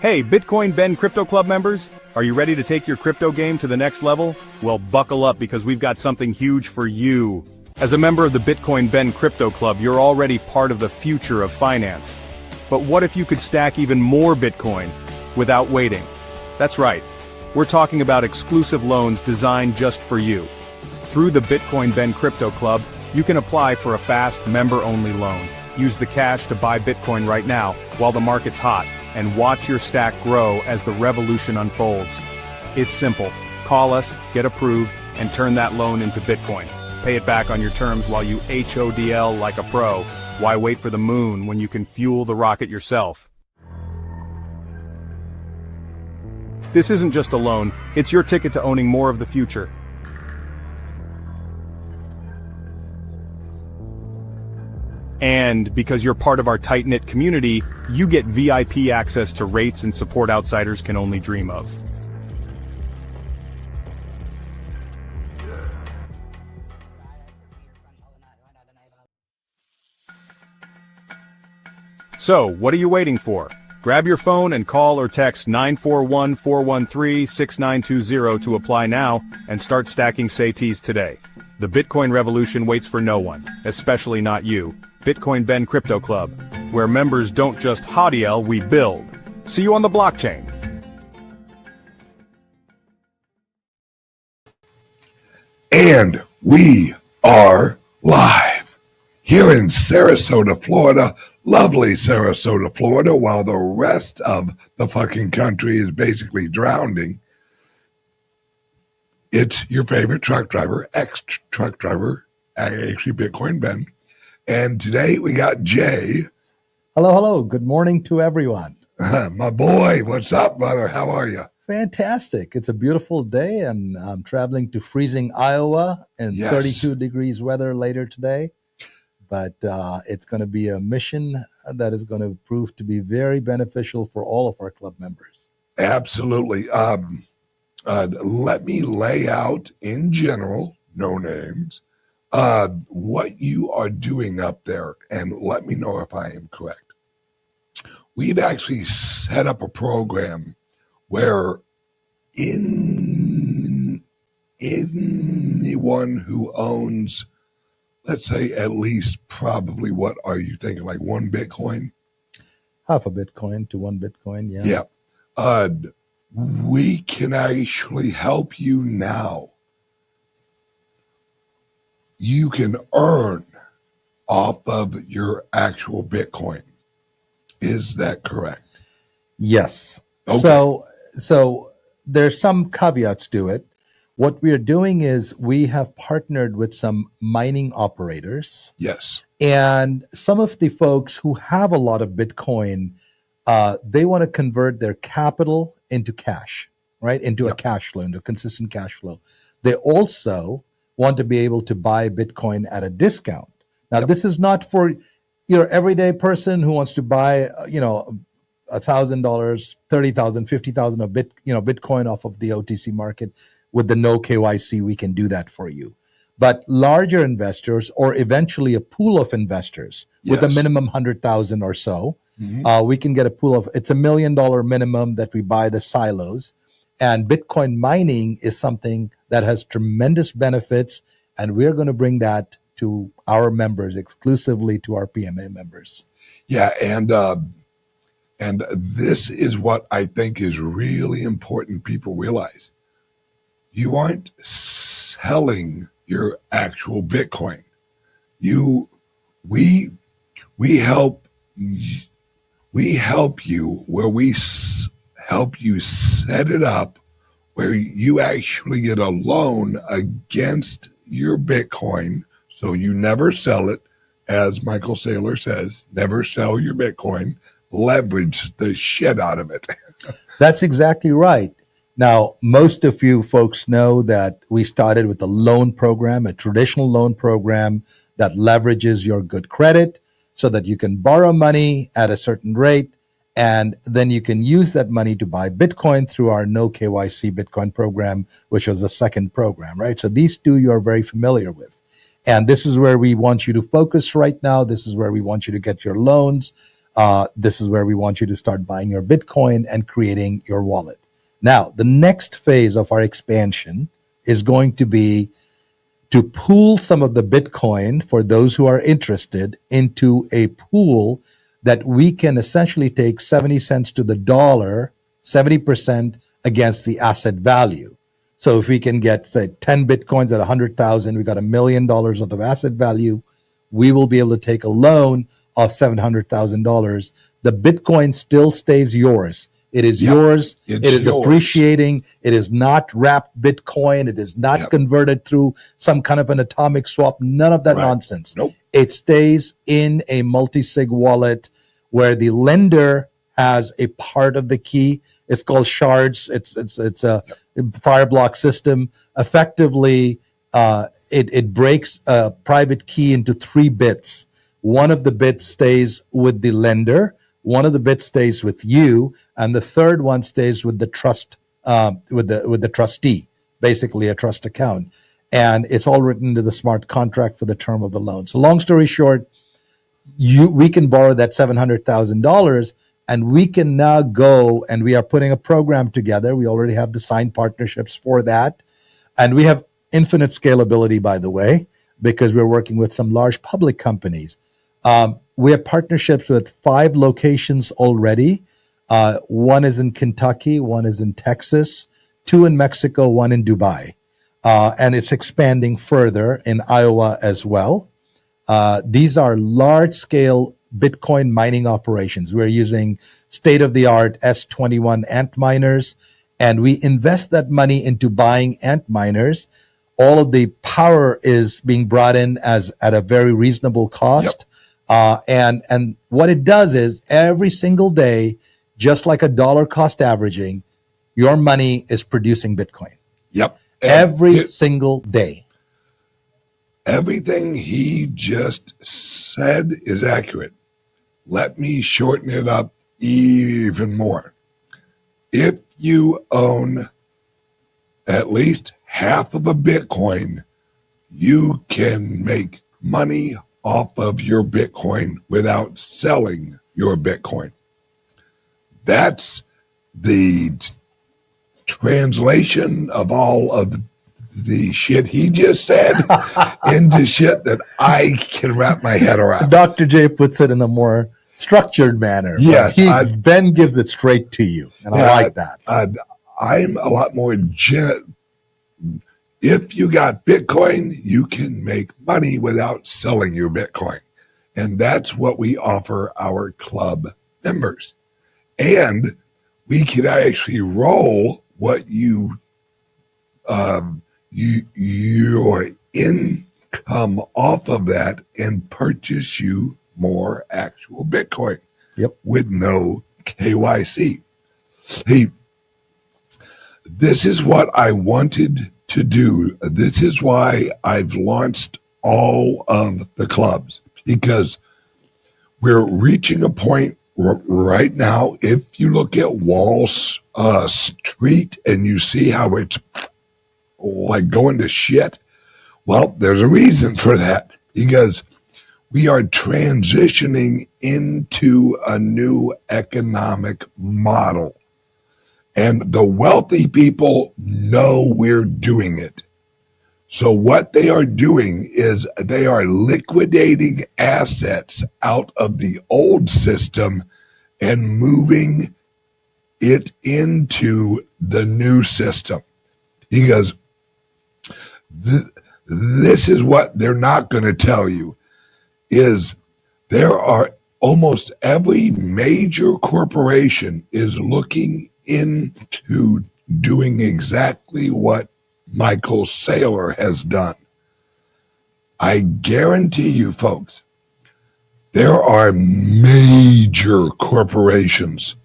Hey, Bitcoin Ben Crypto Club members, are you ready to take your crypto game to the next level? Well, buckle up because we've got something huge for you. As a member of the Bitcoin Ben Crypto Club, you're already part of the future of finance. But what if you could stack even more Bitcoin without waiting? That's right. We're talking about exclusive loans designed just for you. Through the Bitcoin Ben Crypto Club, you can apply for a fast, member-only loan. Use the cash to buy Bitcoin right now while the market's hot, and watch your stack grow as the revolution unfolds. It's simple. Call us, get approved, and turn that loan into Bitcoin. Pay it back on your terms while you HODL like a pro. Why wait for the moon when you can fuel the rocket yourself? This isn't just a loan, it's your ticket to owning more of the future. And because you're part of our tight-knit community, you get VIP access to rates and support outsiders can only dream of. So, what are you waiting for? Grab your phone and call or text 941-413-6920 to apply now and start stacking SATs today. The Bitcoin revolution waits for no one, especially not you. Bitcoin Ben Crypto Club, where members don't just HODL, we build. See you on the blockchain. And we are live here in Sarasota, Florida, lovely Sarasota, Florida, while the rest of the fucking country is basically drowning. It's your favorite truck driver, ex-truck driver, actually Bitcoin Ben. And today we got Jay. Hello. Good morning to everyone. My boy, what's up, brother? How are you? Fantastic. It's a beautiful day, and I'm traveling to freezing Iowa and 32 degrees weather later today. But it's going to be a mission that is going to prove to be very beneficial for all of our club members. Absolutely. Let me lay out in general, no names, what you are doing up there, and let me know if I am correct. We've actually set up a program where anyone who owns, let's say at least probably, what are you thinking, like one Bitcoin? Half a Bitcoin to one Bitcoin, yeah. Yeah. We can actually help you now. You can earn off of your actual Bitcoin. Is that correct? Yes. Okay. So there's some caveats to it. What we are doing is we have partnered with some mining operators. Yes. And some of the folks who have a lot of Bitcoin, they want to convert their capital into cash, right? Into a cash flow, into a consistent cash flow. They also want to be able to buy Bitcoin at a discount. Now, this is not for your everyday person who wants to buy, $1,000, $30,000, $50,000 of Bitcoin off of the OTC market. With the no KYC, we can do that for you. But larger investors, or eventually a pool of investors with a minimum 100,000 or so, we can get a pool of, it's $1 million minimum that we buy the silos. And Bitcoin mining is something that has tremendous benefits, and we're going to bring that to our members, exclusively to our PMA members. Yeah, and this is what I think is really important people realize. You aren't selling your actual Bitcoin. We help you where we help you set it up where you actually get a loan against your Bitcoin, so you never sell it. As Michael Saylor says, never sell your Bitcoin, leverage the shit out of it. That's exactly right. Now, most of you folks know that we started with a loan program, a traditional loan program that leverages your good credit so that you can borrow money at a certain rate, and then you can use that money to buy Bitcoin through our no KYC Bitcoin program, which was the second program, right? So these two you are very familiar with. And this is where we want you to focus right now. This is where we want you to get your loans. This is where we want you to start buying your Bitcoin and creating your wallet. Now, the next phase of our expansion is going to be to pool some of the Bitcoin for those who are interested into a pool that we can essentially take 70 cents to the dollar, 70% against the asset value. So if we can get, say, 10 Bitcoins at 100,000, we got $1 million worth of asset value, we will be able to take a loan of $700,000. The Bitcoin still stays yours. It is yours. It is yours. Appreciating. It is not wrapped Bitcoin. It is not converted through some kind of an atomic swap. None of that nonsense. Nope. It stays in a multi-sig wallet where the lender has a part of the key. It's called shards. It's a Fireblock system. Effectively, it breaks a private key into 3 bits. One of the bits stays with the lender, one of the bits stays with you, and the third one stays with the trust, with the trustee, basically a trust account. And it's all written into the smart contract for the term of the loan. So long story short, we can borrow that $700,000, and we can now go, and we are putting a program together. We already have the signed partnerships for that. And we have infinite scalability, by the way, because we're working with some large public companies. We have partnerships with 5 locations already. One is in Kentucky, one is in Texas, 2 in Mexico, 1 in Dubai. And it's expanding further in Iowa as well. These are large-scale Bitcoin mining operations. We're using state-of-the-art S21 ant miners, and we invest that money into buying ant miners. All of the power is being brought in at a very reasonable cost. And what it does is every single day, just like a dollar cost averaging, your money is producing Bitcoin. Every single day. Everything he just said is accurate. Let me shorten it up even more. If you own at least half of a Bitcoin, you can make money off of your Bitcoin without selling your Bitcoin. That's the translation of all of the shit he just said into shit that I can wrap my head around. Dr. J puts it in a more structured manner. Yes. Ben gives it straight to you, and I like that. I'm a lot more if you got Bitcoin, you can make money without selling your Bitcoin. And that's what we offer our club members. And we can actually roll what your income off of that and purchase you more actual Bitcoin with no KYC. Hey, this is what I wanted to do. This is why I've launched all of the clubs, because we're reaching a point right now. If you look at Wall Street and you see how it's like going to shit, well, there's a reason for that, because we are transitioning into a new economic model. And the wealthy people know we're doing it. So what they are doing is they are liquidating assets out of the old system and moving it into the new system. He goes, this is what they're not going to tell you, is there are almost every major corporation is looking into doing exactly what Michael Saylor has done. I guarantee you, folks, there are major corporations,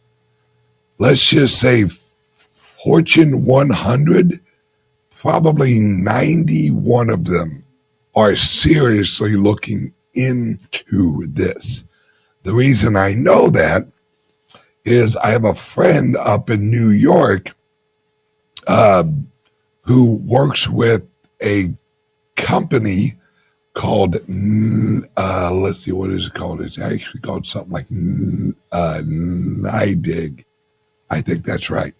let's just say Fortune 100, probably 91 of them are seriously looking into this. The reason I know that is I have a friend up in New York who works with a company called, let's see, what is it called? It's actually called something like NIDIG. I think that's right.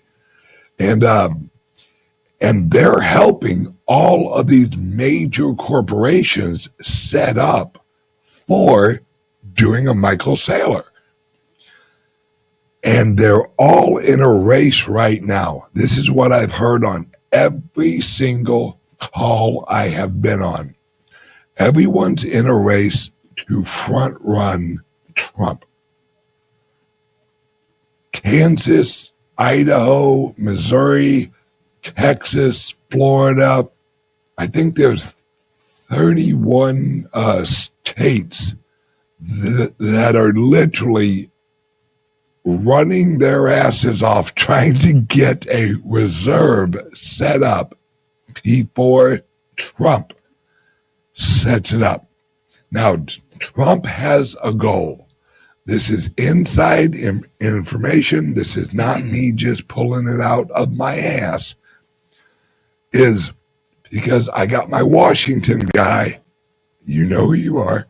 And they're helping all of these major corporations set up for doing a Michael Saylor. And they're all in a race right now. This is what I've heard on every single call I have been on. Everyone's in a race to front run Trump. Kansas, Idaho, Missouri, Texas, Florida. I think there's 31 states that are literally running their asses off trying to get a reserve set up before Trump sets it up. Now, Trump has a goal. This is inside information. This is not me just pulling it out of my ass. Is because I got my Washington guy. You know who you are.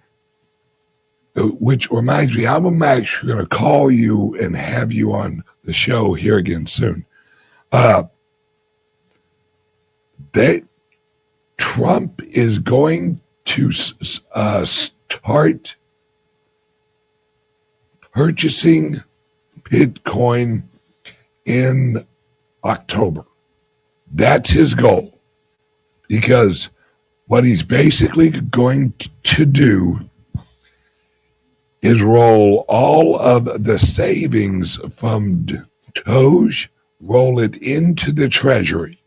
Which reminds me, I'm actually going to call you and have you on the show here again soon. Trump is going to start purchasing Bitcoin in October. That's his goal. Because what he's basically going to do is roll all of the savings from Doge, roll it into the Treasury.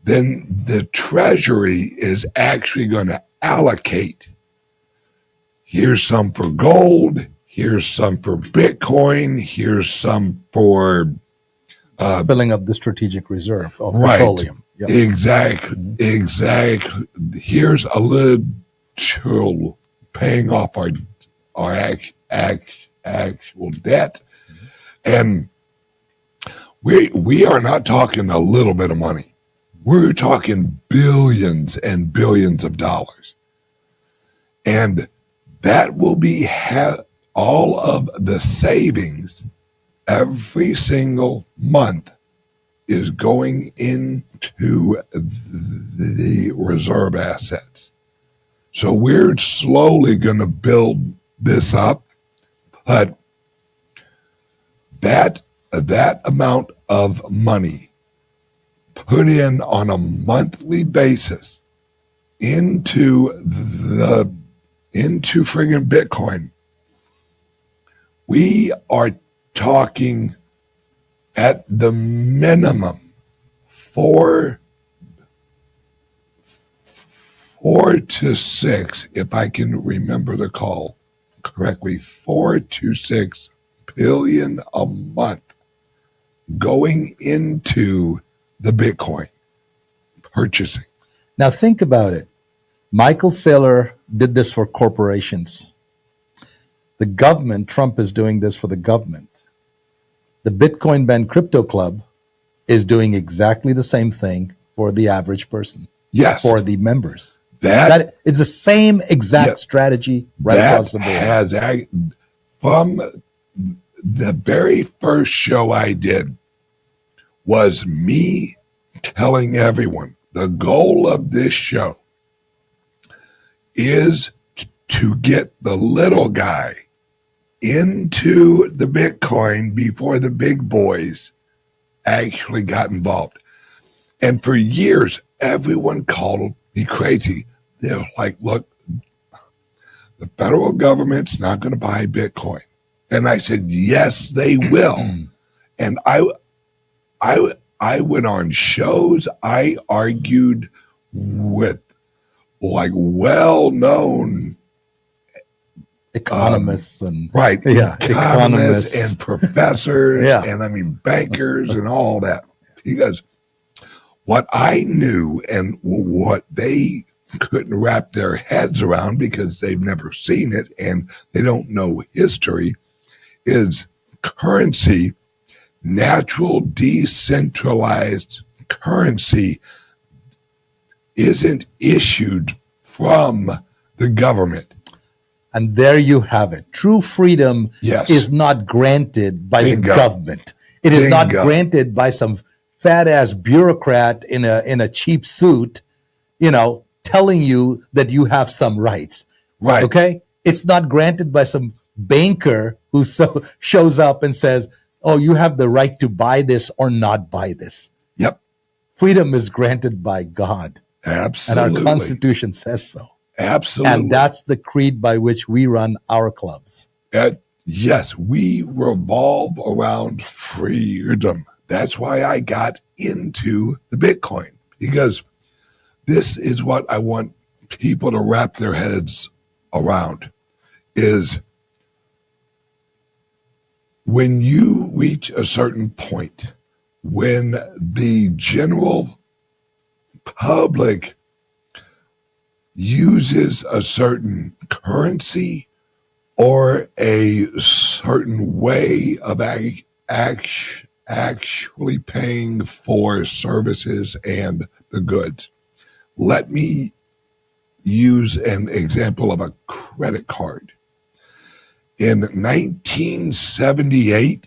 Then the Treasury is actually going to allocate. Here's some for gold. Here's some for Bitcoin. Here's some for filling up the strategic reserve of right. petroleum. Yep. Exactly. Exactly. Here's a little paying off our actual debt. And we are not talking a little bit of money. We're talking billions and billions of dollars. And that will be all of the savings every single month is going into the reserve assets. So we're slowly going to build this up, but that amount of money put in on a monthly basis into friggin' Bitcoin, we are talking at the minimum four to six, if I can remember the call correctly, 4 to 6 billion a month going into the Bitcoin purchasing. Now think about it. Michael Saylor did this for corporations. The government, Trump is doing this for the government. The Bitcoin Bend Crypto Club is doing exactly the same thing for the average person. Yes. For the members. That it's the same exact strategy right across the board. From the very first show I did was me telling everyone the goal of this show is to get the little guy into the Bitcoin before the big boys actually got involved. And for years, everyone called me crazy. They're like, look, the federal government's not going to buy Bitcoin. And I said, yes, they will. And I went on shows. I argued with like well-known economists and economists and professors and I mean bankers and all that. Because what I knew and what they couldn't wrap their heads around because they've never seen it and they don't know history is currency, natural decentralized currency isn't issued from the government. And there you have it. True freedom Yes. is not granted by Bingo. the government. It is not Bingo. granted by some fat ass bureaucrat in a cheap suit, telling you that you have some rights. Right. Okay? It's not granted by some banker who shows up and says, "Oh, you have the right to buy this or not buy this." Yep. Freedom is granted by God. Absolutely. And our Constitution says so. Absolutely. And that's the creed by which we run our clubs. Yes, we revolve around freedom. That's why I got into the Bitcoin, because this is what I want people to wrap their heads around, is when you reach a certain point, when the general public uses a certain currency or a certain way of actually paying for services and the goods. Let me use an example of a credit card. In 1978,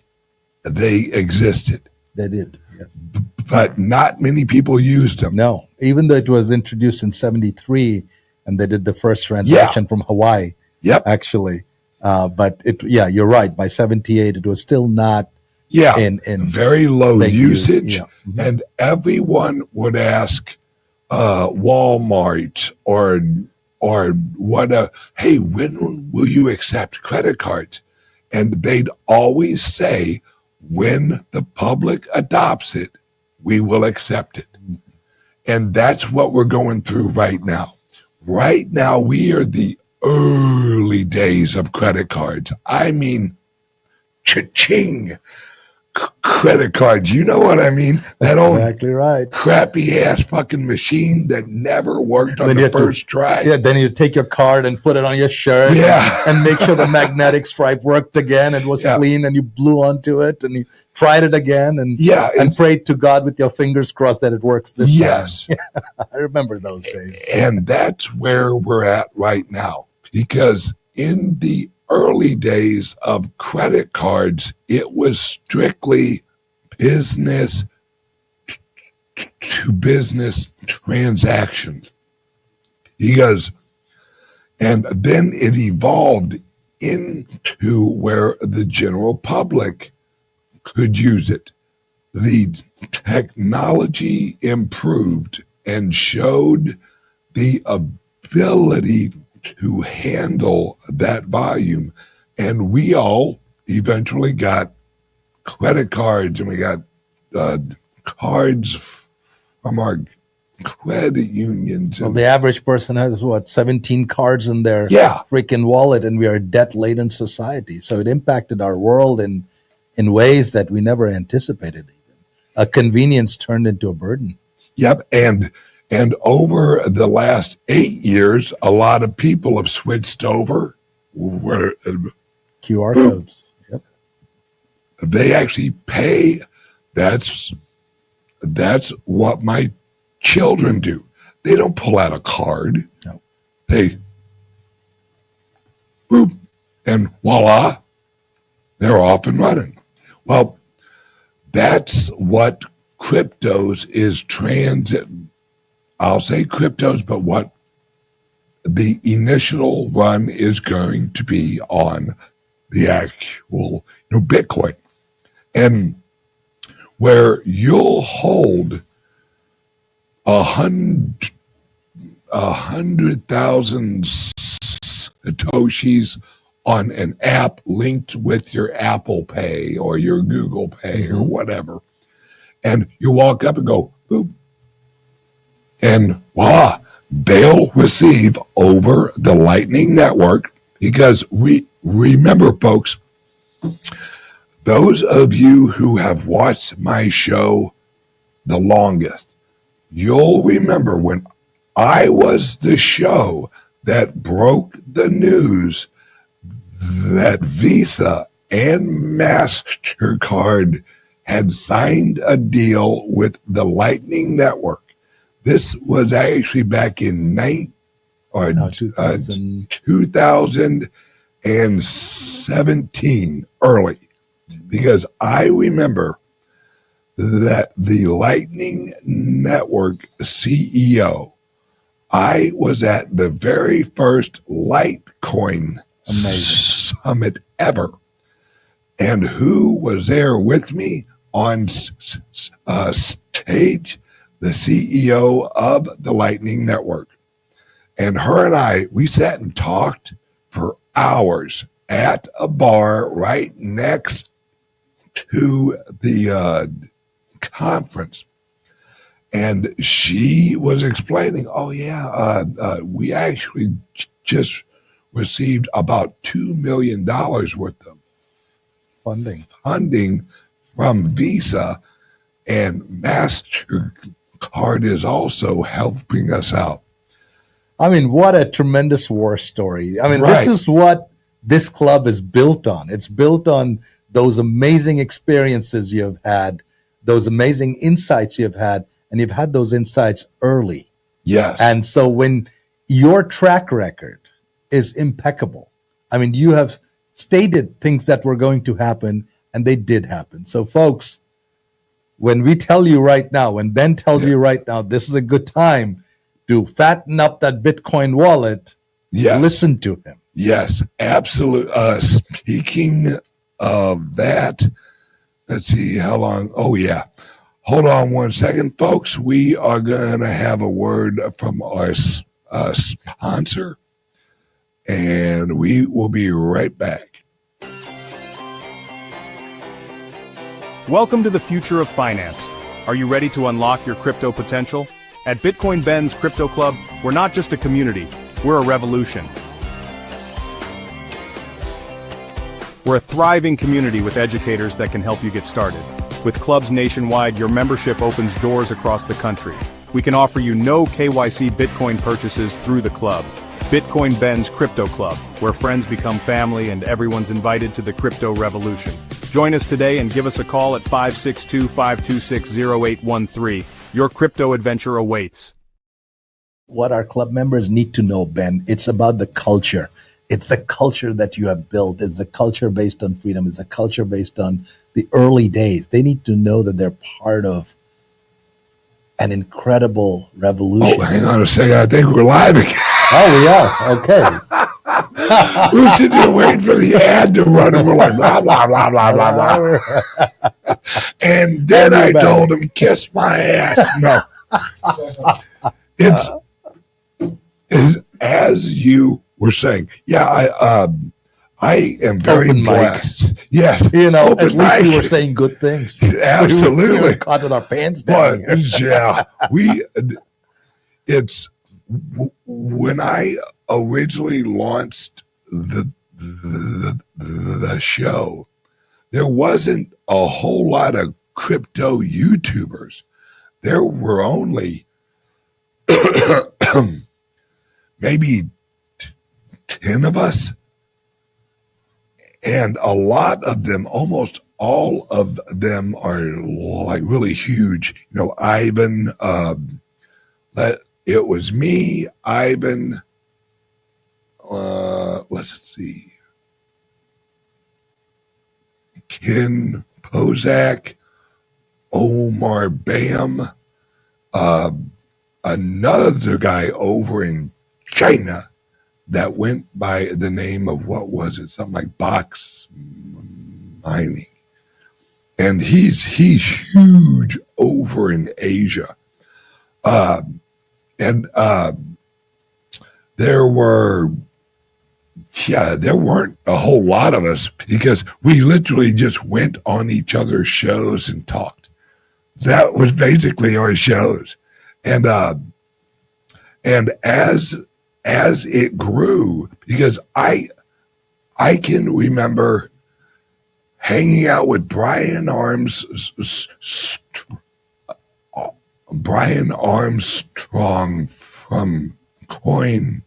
they existed. They did, yes. But not many people used them. No, even though it was introduced in 73 and they did the first transaction from Hawaii. Yep. Actually. But you're right. By 78, it was still not in very low usage. Yeah. Mm-hmm. And everyone would ask Walmart or what, hey, when will you accept credit cards? And they'd always say, when the public adopts it, we will accept it. Mm-hmm. And that's what we're going through right now. Right now, we are the early days of credit cards. I mean, cha-ching credit cards. You know what I mean? That old exactly right. crappy ass fucking machine that never worked on the first try. Yeah, then you take your card and put it on your shirt and make sure the magnetic stripe worked again and was clean, and you blew onto it and you tried it again and prayed to God with your fingers crossed that it works this time. I remember those days. And that's where we're at right now, because in the early days of credit cards, it was strictly business to business transactions. And then it evolved into where the general public could use it. The technology improved and showed the ability to handle that volume. And we all eventually got credit cards, and we got cards from our credit unions. Well, the average person has 17 cards in their freaking wallet, and we are a debt-laden society. So it impacted our world in ways that we never anticipated. Even a convenience turned into a burden. Yep, and over the last 8 years, a lot of people have switched over where QR codes. Yep. They actually pay. That's what my children do. They don't pull out a card. No. They boop, and voila, they're off and running. Well, that's what cryptos is transit. I'll say cryptos, but what the initial run is going to be on the actual, Bitcoin, and where you'll hold 100,000 Satoshis on an app linked with your Apple Pay or your Google Pay or whatever. And you walk up and go, boop, and voila, they'll receive over the Lightning Network. Because remember, folks, those of you who have watched my show the longest, you'll remember when I was the show that broke the news that Visa and MasterCard had signed a deal with the Lightning Network. This was actually back in or No, 2000. 2017 early, because I remember that the Lightning Network CEO, I was at the very first Litecoin Amazing. summit ever. And who was there with me on stage? The CEO of the Lightning Network. And her and I, we sat and talked for hours at a bar right next to the conference. And she was explaining, we actually just received about $2 million worth of funding from Visa, and MasterCard is also helping us out. I mean, what a tremendous war story. I mean, Right. This is what this club is built on. It's built on those amazing experiences you've had, those amazing insights you've had, and you've had those insights early. Yes. And so when your track record is impeccable, I mean, you have stated things that were going to happen, and they did happen. So, folks, when we tell you right now, when Ben tells you right now, this is a good time to fatten up that Bitcoin wallet, listen to him. Yes, absolutely. Speaking of that, let's see how long. Oh, yeah. Hold on one second, folks. We are going to have a word from our sponsor, and we will be right back. Welcome to the future of finance. Are you ready to unlock your crypto potential? At Bitcoin Ben's Crypto Club, we're not just a community, we're a revolution. We're a thriving community with educators that can help you get started. With clubs nationwide, your membership opens doors across the country. We can offer you no KYC Bitcoin purchases through the club. Bitcoin Ben's Crypto Club, where friends become family and everyone's invited to the crypto revolution. Join us today and give us a call at 562-526-0813. Your crypto adventure awaits. What our club members need to know, Ben, it's about the culture. It's the culture that you have built. It's the culture based on freedom. It's the culture based on the early days. They need to know that they're part of an incredible revolution. Oh, hang on a second. I think we're live again. Oh, we are. Okay. We're sitting here waiting for the ad to run, and we're like, blah, blah, blah, blah, blah, blah. And then I told him, kiss my ass. No. It's as you were saying. Yeah, I am very Open mic. blessed. Yes. You know, Open at least we mic. were saying good things. Absolutely. We were caught with our pants down But here. yeah, when I originally launched the show, there wasn't a whole lot of crypto YouTubers. There were only maybe 10 of us, and a lot of them, almost all of them, are like really huge. You know, Ivan, it was me, Ivan, let's see, Ken Pozak, Omar Bam, another guy over in China that went by the name of, what was it, something like Box Mining. And he's huge over in Asia. There weren't a whole lot of us because we literally just went on each other's shows and talked. That was basically our shows. And as it grew, because I can remember hanging out with Brian Armstrong from Coinbase,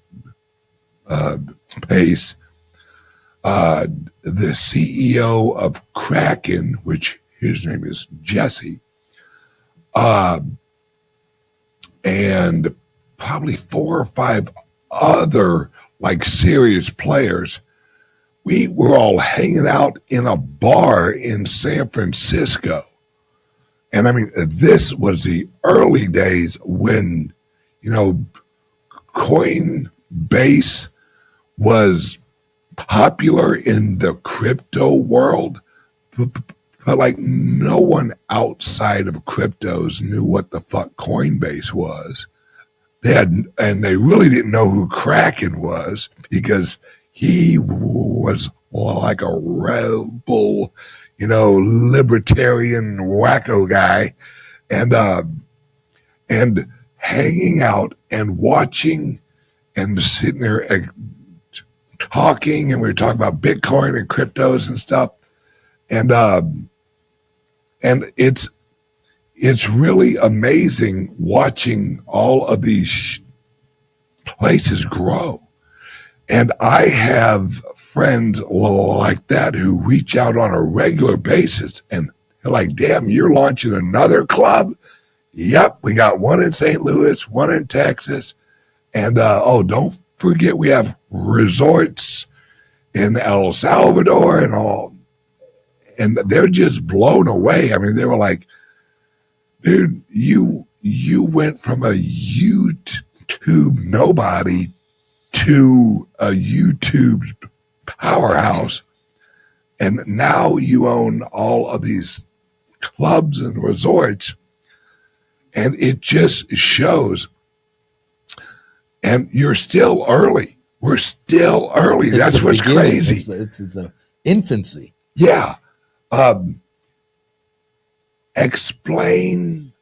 the CEO of Kraken, which his name is Jesse, and probably 4 or 5 other like serious players, we were all hanging out in a bar in San Francisco. And I mean, this was the early days when, you know, Coinbase was popular in the crypto world, but like no one outside of cryptos knew what the fuck Coinbase was. And they really didn't know who Kraken was because he was like a rebel, you know, libertarian wacko guy, and hanging out and watching and sitting there talking, and we were talking about Bitcoin and cryptos and stuff, and it's really amazing watching all of these places grow. And I have friends like that who reach out on a regular basis and they're like, damn, you're launching another club? Yep, we got one in St. Louis, one in Texas. And don't forget we have resorts in El Salvador and all. And they're just blown away. I mean, they were like, dude, you went from a YouTube nobody to a YouTube powerhouse, and now you own all of these clubs and resorts, and it just shows. And you're still early. We're still early. That's what's crazy. It's an infancy. Yeah. Explain,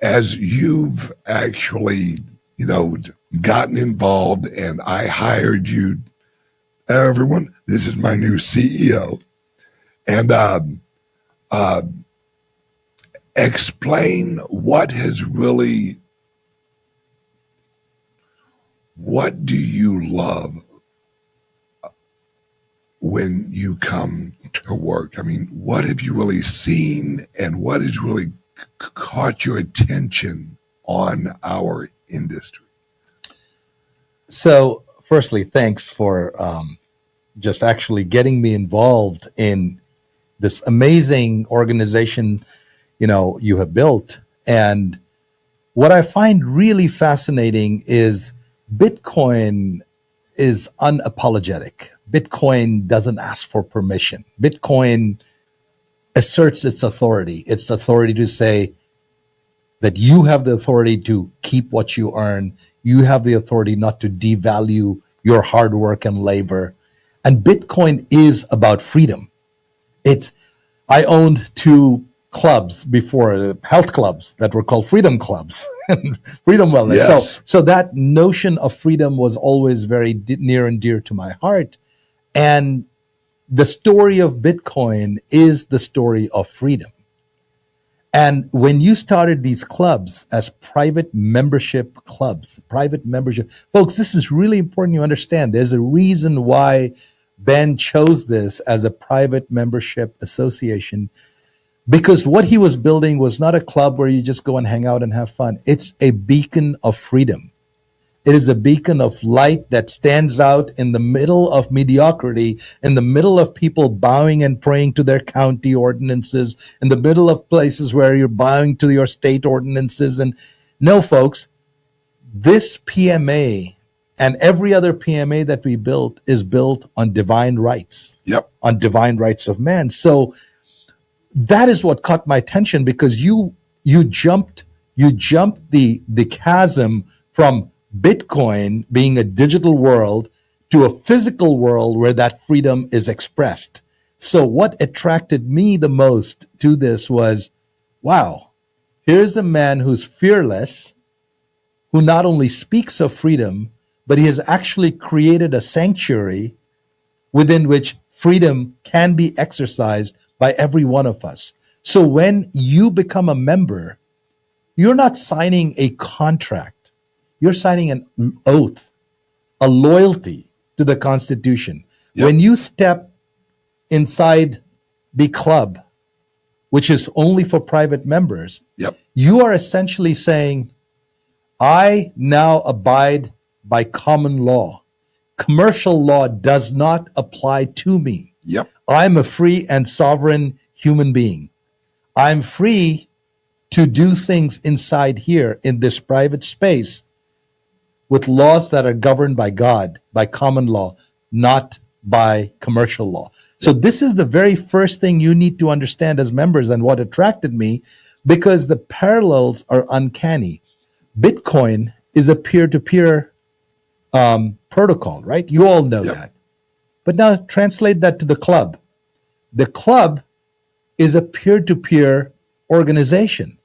as you've actually, you know, gotten involved and I hired you. Everyone, this is my new CEO. And explain what do you love when you come to work? I mean, what have you really seen and what has really caught your attention on our industry? So, firstly, thanks for just actually getting me involved in this amazing organization, you know, you have built. And what I find really fascinating is Bitcoin is unapologetic. Bitcoin doesn't ask for permission. Bitcoin asserts its authority. Its authority to say that you have the authority to keep what you earn. You have the authority not to devalue your hard work and labor. And Bitcoin is about freedom. I owned 2 clubs before, health clubs that were called freedom clubs, freedom wellness. Yes. So that notion of freedom was always very near and dear to my heart. And the story of Bitcoin is the story of freedom. And when you started these clubs as private membership clubs, folks, this is really important you understand. There's a reason why Ben chose this as a private membership association, because what he was building was not a club where you just go and hang out and have fun. It's a beacon of freedom. It is a beacon of light that stands out in the middle of mediocrity, in the middle of people bowing and praying to their county ordinances, in the middle of places where you're bowing to your state ordinances. And no, folks, this PMA and every other PMA that we built is built on divine rights. Yep. On divine rights of man. So that is what caught my attention, because you jumped the chasm from Bitcoin being a digital world to a physical world where that freedom is expressed. So what attracted me the most to this was, wow, here's a man who's fearless, who not only speaks of freedom, but he has actually created a sanctuary within which freedom can be exercised by every one of us. So when you become a member, you're not signing a contract. You're signing an oath, a loyalty to the Constitution. Yep. When you step inside the club, which is only for private members, Yep. you are essentially saying, I now abide by common law. Commercial law does not apply to me. Yep. I'm a free and sovereign human being. I'm free to do things inside here in this private space with laws that are governed by God, by common law, not by commercial law. So this is the very first thing you need to understand as members, and what attracted me, because the parallels are uncanny. Bitcoin is a peer-to-peer protocol, right? You all know Yep. that. But now translate that to the club. The club is a peer-to-peer organization.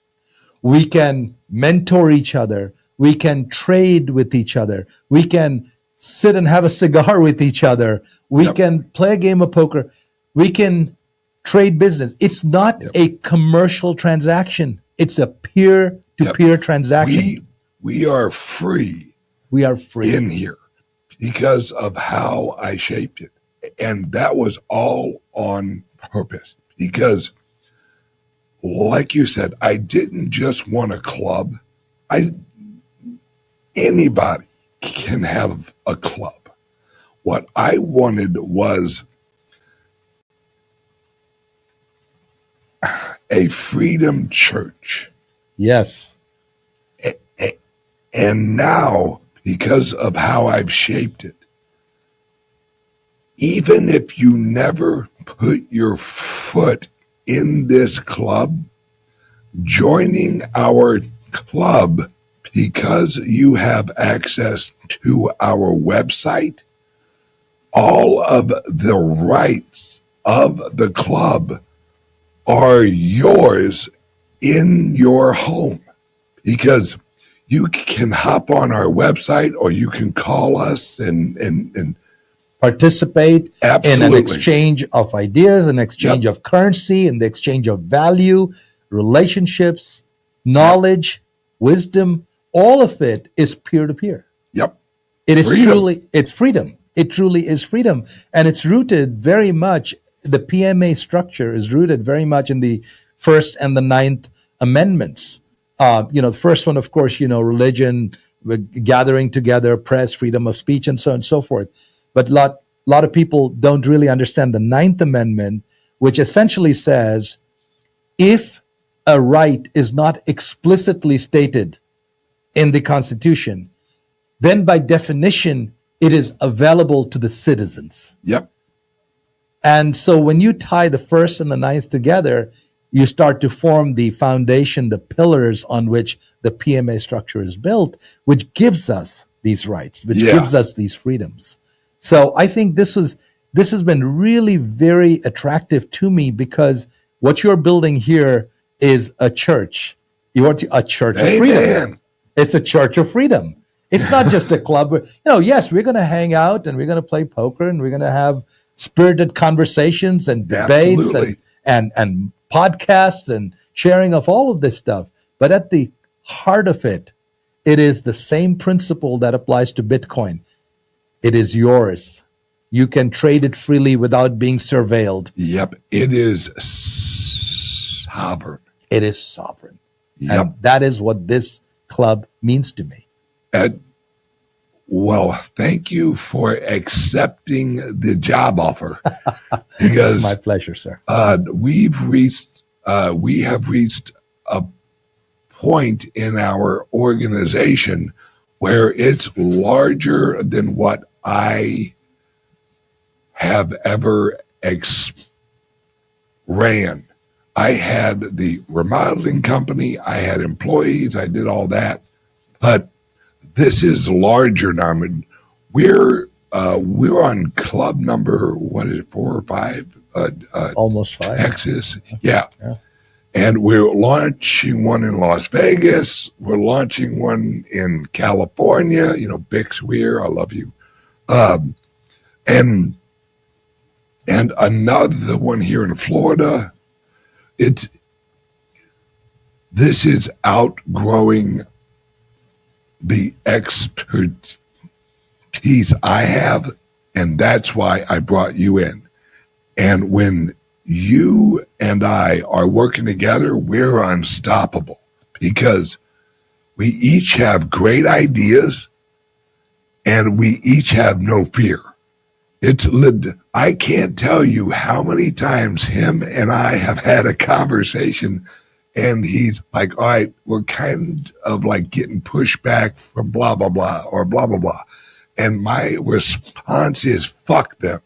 We can mentor each other. We can trade with each other. We can sit and have a cigar with each other. We Yep. can play a game of poker. We can trade business. It's not Yep. a commercial transaction. It's a peer-to-peer transaction. We are free We are free. in here because of how I shaped it. And that was all on purpose. Because, like you said, I didn't just want a club. Anybody can have a club. What I wanted was a freedom church. Yes. And now, because of how I've shaped it, even if you never put your foot in this club, joining our club, because you have access to our website, all of the rights of the club are yours in your home. Because you can hop on our website, or you can call us and Participate in an Absolutely. exchange of ideas, an exchange of currency, and the exchange of value, relationships, knowledge, wisdom. All of it is peer-to-peer. Yep. It is Freedom. it's freedom. It truly is freedom. And it's rooted very much, the PMA structure is rooted very much in the First and the Ninth Amendments. The first one, of course, religion, gathering together, press, freedom of speech, and so on and so forth. But a lot of people don't really understand the Ninth Amendment, which essentially says, if a right is not explicitly stated in the Constitution, then by definition, it is available to the citizens. Yep. And so when you tie the First and the Ninth together, you start to form the foundation, the pillars on which the PMA structure is built, which gives us these rights, which gives us these freedoms. So I think this has been really very attractive to me, because what you're building here is a church. You want a church of freedom. Amen. It's a church of freedom. It's not just a club where, yes, we're going to hang out and we're going to play poker and we're going to have spirited conversations and debates and podcasts and sharing of all of this stuff. But at the heart of it, it is the same principle that applies to Bitcoin. It is yours. You can trade it freely without being surveilled. Yep. It is sovereign. It is sovereign. Yep. And that is what this club means to me. Well, thank you for accepting the job offer. It's Because my pleasure, sir. we have reached a point in our organization where it's larger than what I have ever ran. I had the remodeling company, I had employees, I did all that, but this is larger now. I mean, we're on club number, 4 or 5? Almost 5. Texas, yeah. And we're launching one in Las Vegas. We're launching one in California. Bix Weir, I love you. And another one here in Florida. This is outgrowing the expertise I have, and that's why I brought you in. And when you and I are working together, we're unstoppable, because we each have great ideas and we each have no fear. I can't tell you how many times him and I have had a conversation, and he's like, all right, we're kind of like getting pushback from blah, blah, blah, or blah, blah, blah. And my response is, fuck them.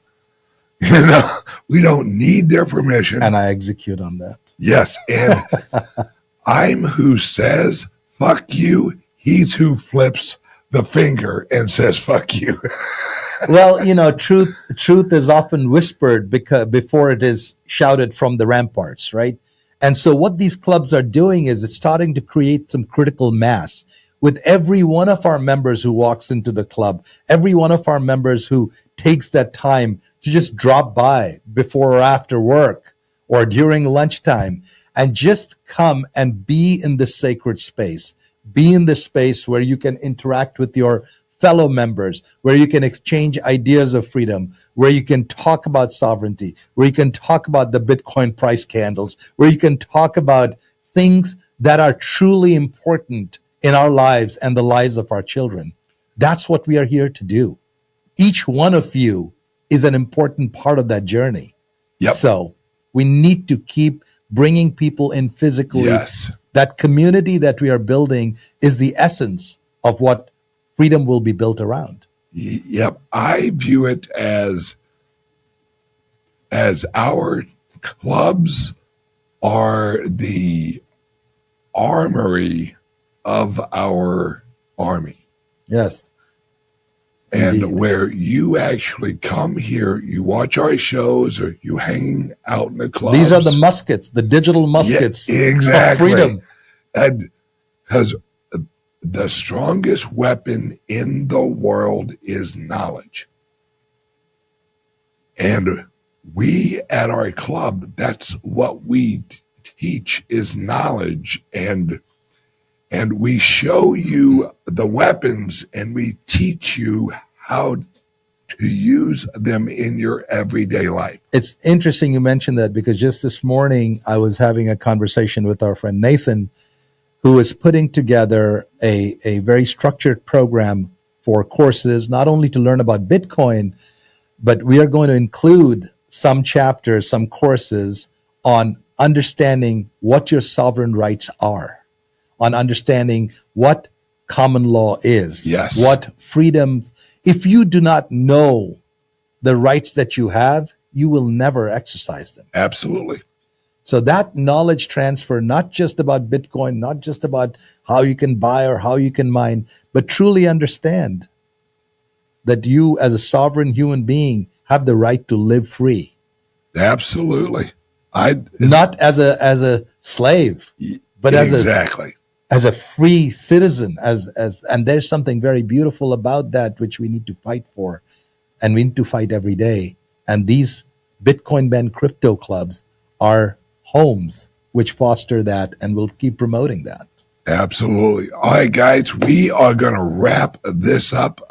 We don't need their permission. And I execute on that. Yes. And I'm who says, fuck you. He's who flips the finger and says, fuck you. Well, truth is often whispered before it is shouted from the ramparts, right? And so what these clubs are doing is it's starting to create some critical mass with every one of our members who walks into the club, every one of our members who takes that time to just drop by before or after work or during lunchtime and just come and be in the sacred space, be in the space where you can interact with your fellow members, where you can exchange ideas of freedom, where you can talk about sovereignty, where you can talk about the Bitcoin price candles, where you can talk about things that are truly important in our lives and the lives of our children. That's what we are here to do. Each one of you is an important part of that journey. Yep. So we need to keep bringing people in physically. Yes. That community that we are building is the essence of what freedom will be built around. Yep. I view it as our clubs are the armory of our army. Yes. And Indeed. where you actually come here, you watch our shows, or you hang out in the clubs. These are the muskets, the digital muskets exactly. of freedom. And because the strongest weapon in the world is knowledge. And we at our club, that's what we teach is knowledge. And we show you the weapons, and we teach you how to use them in your everyday life. It's interesting you mentioned that, because just this morning I was having a conversation with our friend Nathan, who is putting together a very structured program for courses, not only to learn about Bitcoin, but we are going to include some chapters, some courses on understanding what your sovereign rights are, on understanding what common law is, Yes. what freedom. If you do not know the rights that you have, you will never exercise them. Absolutely. So that knowledge transfer, not just about Bitcoin, not just about how you can buy or how you can mine, but truly understand that you as a sovereign human being have the right to live free. Absolutely. Not as a slave, but exactly. as a free citizen, and there's something very beautiful about that which we need to fight for, and we need to fight every day. And these Bitcoin Bend crypto clubs are homes which foster that, and will keep promoting that. Absolutely. All right, guys, we are going to wrap this up.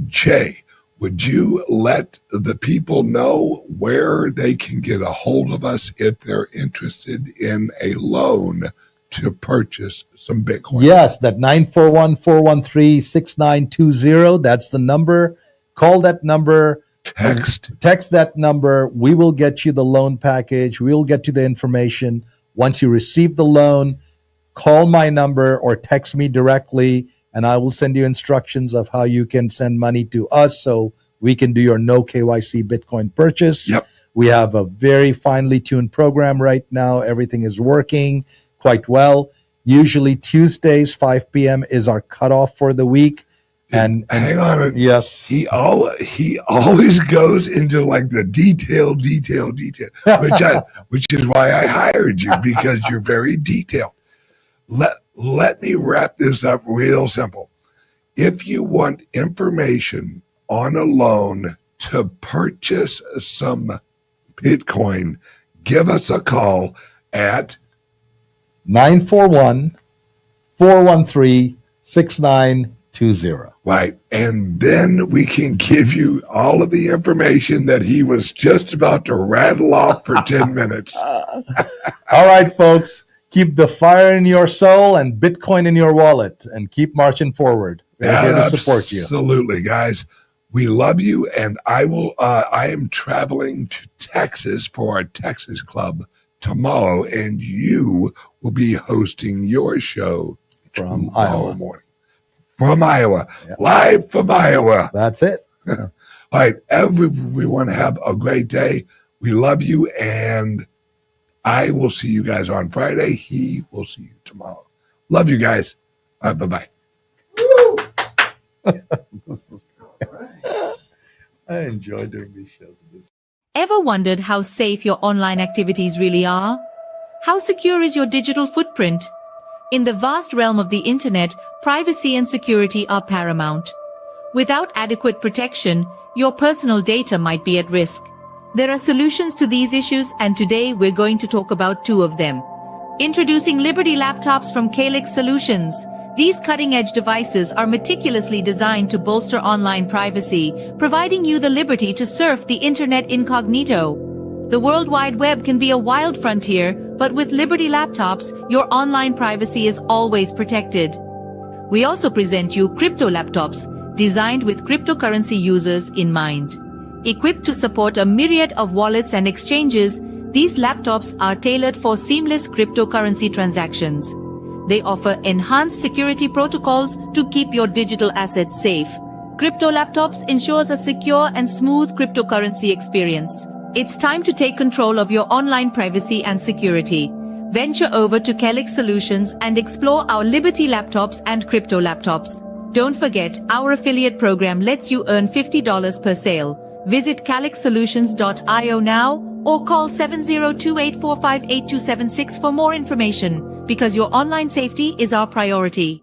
Jay, would you let the people know where they can get a hold of us if they're interested in a loan to purchase some Bitcoin? Yes, that 941-413-6920. That's the number. Call that number. Text that number. We will get you the loan package. We will get you the information. Once you receive the loan, call my number or text me directly, and I will send you instructions of how you can send money to us so we can do your no KYC Bitcoin purchase. Yep. We have a very finely tuned program right now. Everything is working quite well. Usually Tuesdays, 5 p.m. is our cutoff for the week. And hang on. Yes. He always goes into like the detail, which is why I hired you, because you're very detailed. Let me wrap this up real simple. If you want information on a loan to purchase some Bitcoin, give us a call at 941-413-6920. Right. And then we can give you all of the information that he was just about to rattle off for 10 minutes. All right, folks. Keep the fire in your soul and Bitcoin in your wallet, and keep marching forward. We're here to support you. Absolutely, guys. We love you, and I am traveling to Texas for our Texas Club tomorrow, and you will be hosting your show From tomorrow Iowa. morning. From Iowa. Yeah. Live from Iowa. That's it. All right, everyone have a great day. We love you, and I will see you guys on Friday. He will see you tomorrow. Love you guys. All right, bye-bye. I enjoy doing these shows. Ever wondered how safe your online activities really are? How secure is your digital footprint? In the vast realm of the internet, privacy and security are paramount. Without adequate protection, your personal data might be at risk. There are solutions to these issues, and today we're going to talk about two of them. Introducing Liberty laptops from CALIX Solutions. These cutting-edge devices are meticulously designed to bolster online privacy, providing you the liberty to surf the internet incognito. The World Wide Web can be a wild frontier, but with Liberty laptops, your online privacy is always protected. We also present you crypto laptops, designed with cryptocurrency users in mind. Equipped to support a myriad of wallets and exchanges, these laptops are tailored for seamless cryptocurrency transactions. They offer enhanced security protocols to keep your digital assets safe. Crypto laptops ensures a secure and smooth cryptocurrency experience. It's time to take control of your online privacy and security. Venture over to CALIX Solutions and explore our Liberty laptops and crypto laptops. Don't forget, our affiliate program lets you earn $50 per sale. Visit calixsolutions.io now or call 7028458276 for more information, because your online safety is our priority.